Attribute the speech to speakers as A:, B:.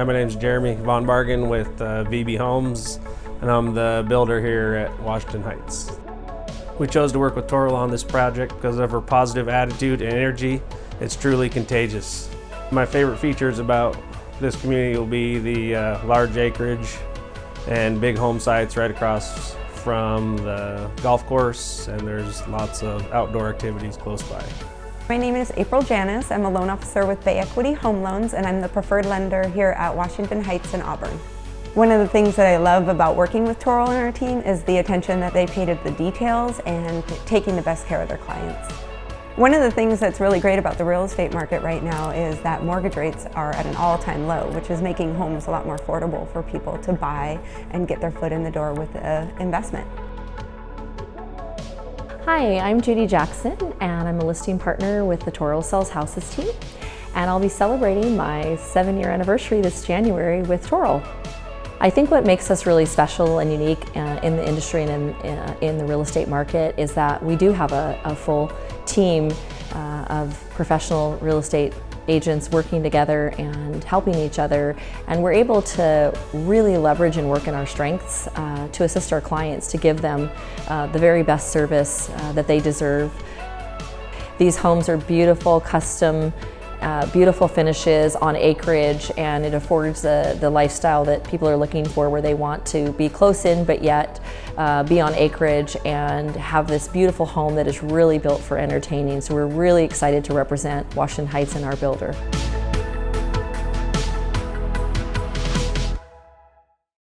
A: Hi, my name is Jeremy Von Bargen with VB Homes, and I'm the builder here at Washington Heights. We chose to work with Toril on this project because of her positive attitude and energy. It's truly contagious. My favorite features about this community will be the large acreage and big home sites right across from the golf course, and there's lots of outdoor activities close by.
B: My name is April Janis. I'm a loan officer with Bay Equity Home Loans, and I'm the preferred lender here at Washington Heights in Auburn. One of the things that I love about working with Toril and our team is the attention that they pay to the details and taking the best care of their clients. One of the things that's really great about the real estate market right now is that mortgage rates are at an all-time low, which is making homes a lot more affordable for people to buy and get their foot in the door with an investment.
C: Hi, I'm Judy Jackson, and I'm a listing partner with the Toril Sells Houses team, and I'll be celebrating my 7-year anniversary this January with Toril. I think what makes us really special and unique in the industry and in the real estate market is that we do have a full team of professional real estate agents working together and helping each other, and we're able to really leverage and work in our strengths to assist our clients to give them the very best service that they deserve. These homes are beautiful, custom, beautiful finishes on acreage, and it affords the lifestyle that people are looking for, where they want to be close in but yet be on acreage and have this beautiful home that is really built for entertaining. So we're really excited to represent Washington Heights and our builder.